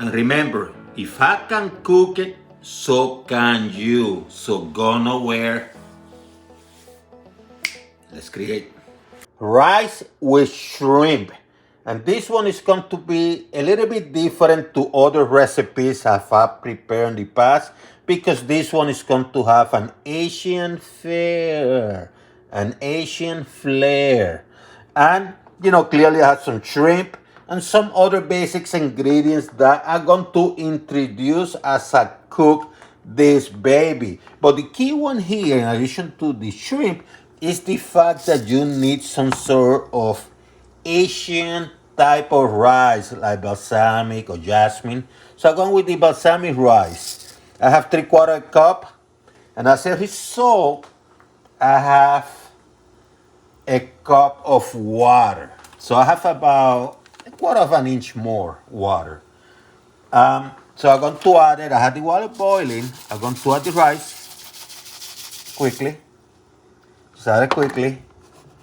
And remember, if I can cook it, so can you. So go nowhere. Let's create rice with shrimp. And this one is going to be a little bit different to other recipes I've prepared in the past because this one is going to have an Asian flair. An Asian flair. And, clearly I have some shrimp and some other basics ingredients that I'm going to introduce as I cook this baby. But the key one here, in addition to the shrimp, is the fact that you need some sort of Asian type of rice, like balsamic or jasmine. So I'm going with the balsamic rice. I have 3/4 cup, and as a result, I have a cup of water. So I have about 1/4 inch more water. So I'm going to add it. I had the water boiling. I'm going to add the rice quickly. Just add it quickly.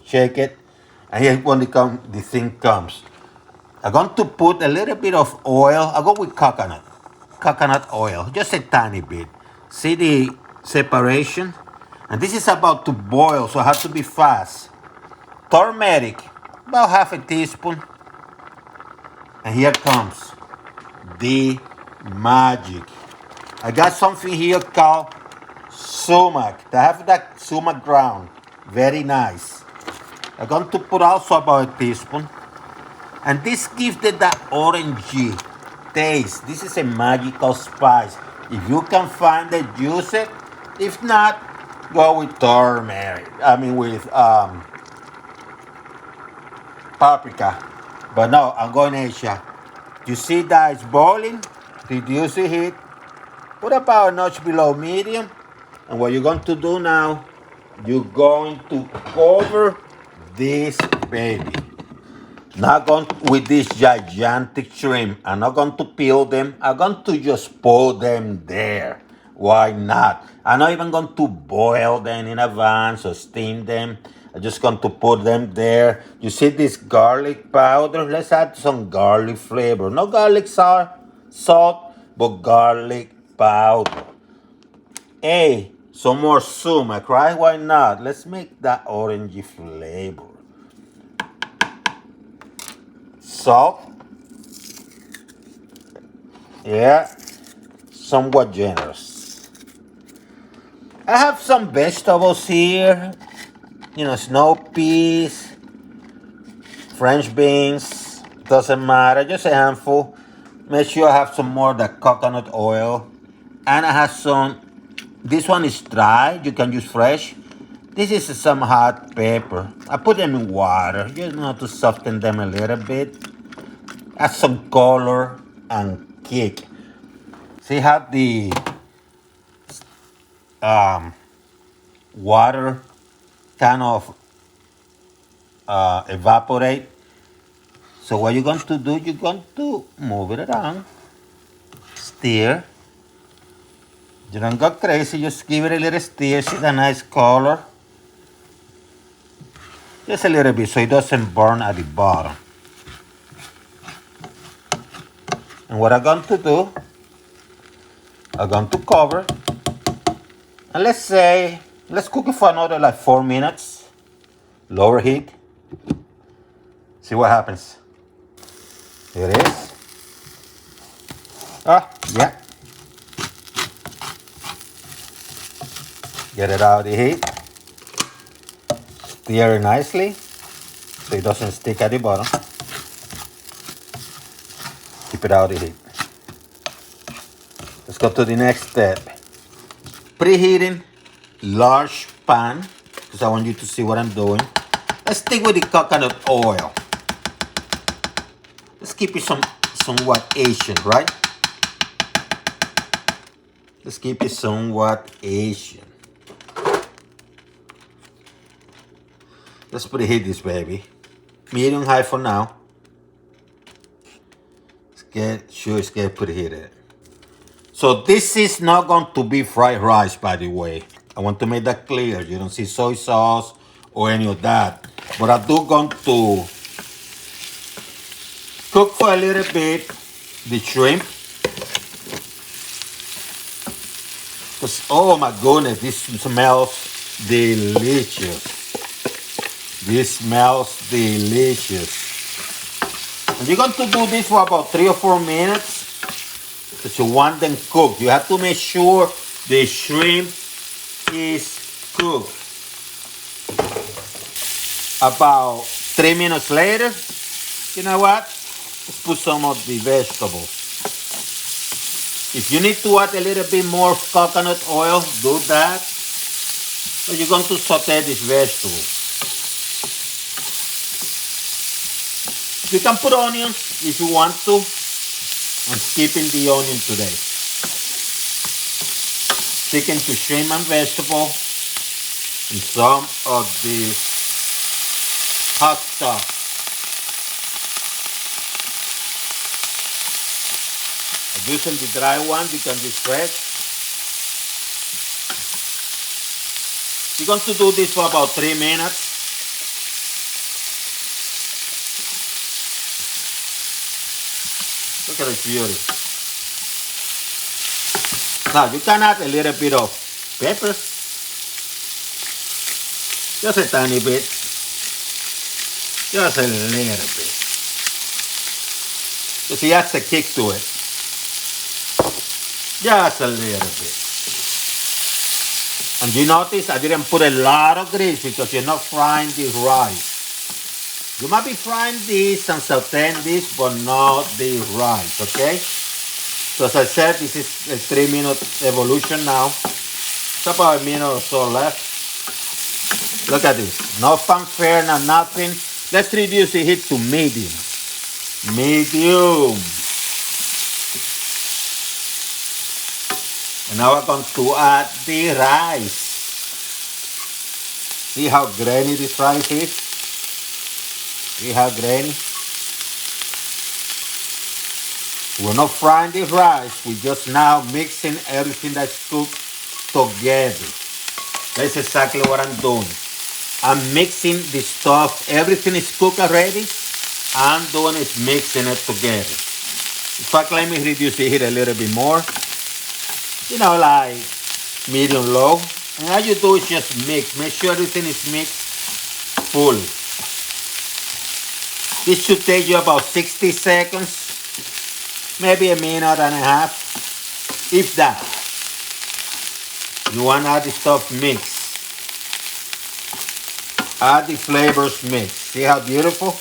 Shake it. And here when the thing comes. I'm going to put a little bit of oil. I go with coconut oil, just a tiny bit. See the separation? And this is about to boil, so I have to be fast. Turmeric, about 1/2 teaspoon. And here comes the magic. I got something here called sumac. I have that sumac ground. Very nice. I'm going to put also about a teaspoon. And this gives it that orangey taste. This is a magical spice. If you can find it, use it. If not, go with turmeric. With paprika. But no, I'm going Asia. You see that it's boiling? Reduce the heat. Put about a notch below medium. And what you're going to do now, you're going to cover this baby. Not going with this gigantic shrimp. I'm not going to peel them. I'm going to just put them there. Why not? I'm not even going to boil them in advance or steam them. I'm just going to put them there. You see this garlic powder? Let's add some garlic flavor. No garlic salt, but garlic powder. Hey, some more sumac, right? Why not? Let's make that orangey flavor. Salt. Yeah, somewhat generous. I have some vegetables here. Snow peas, French beans. Doesn't matter, just a handful. Make sure I have some more of that coconut oil. And I have some, this one is dry, you can use fresh. This is some hot pepper. I put them in water, to soften them a little bit. Add some color and kick. See how the water kind of evaporate. So what you're going to do, you're going to move it around, stir. You don't go crazy, just give it a little stir. See the nice color? Just a little bit so it doesn't burn at the bottom. And what I'm going to do, I'm going to cover. And let's cook it for another like 4 minutes. Lower heat. See what happens. Here it is. Yeah. Get it out of the heat. Stir it nicely so it doesn't stick at the bottom. Keep it out of the heat. Let's go to the next step. Preheating large pan, because I want you to see what I'm doing. Let's stick with the coconut oil. Let's keep it somewhat Asian, right? Let's keep it somewhat Asian. Let's preheat this baby. Medium high for now. Let's get sure it's get preheated. So this is not going to be fried rice, by the way. I want to make that clear. You don't see soy sauce or any of that. But I do going to cook for a little bit the shrimp. Oh my goodness, this smells delicious. This smells delicious. And you're going to do this for about 3 or 4 minutes because you want them cooked. You have to make sure the shrimp is cooked. About 3 minutes later, you know what? Let's put some of the vegetables. If you need to add a little bit more coconut oil, do that. So you're going to saute this vegetable. You can put onions if you want to. I'm skipping the onion today. Chicken to shrimp and vegetable. And some of the hot sauce. I'm using the dry one, you can use fresh. You're going to do this for about 3 minutes. Look at this beauty. Now you can add a little bit of pepper. Just a tiny bit. Just a little bit. Because it adds a kick to it. Just a little bit. And you notice I didn't put a lot of grease because you're not frying the rice. You might be frying this and sauteing this, but not the rice, okay? So as I said, this is a 3-minute evolution now. It's about a minute or so left. Look at this. No fanfare, no nothing. Let's reduce the heat to medium. Medium. And now we're going to add the rice. See how grainy this rice is? See how grainy? We're not frying the rice. We're just now mixing everything that's cooked together. That's exactly what I'm doing. I'm mixing the stuff. Everything is cooked already. I'm doing is mixing it together. In fact, let me reduce the heat a little bit more. You know, like medium low. And all you do is just mix. Make sure everything is mixed fully. This should take you about 60 seconds. Maybe a minute and a half. If that. You want to add the stuff mixed. Add the flavors mixed. See how beautiful?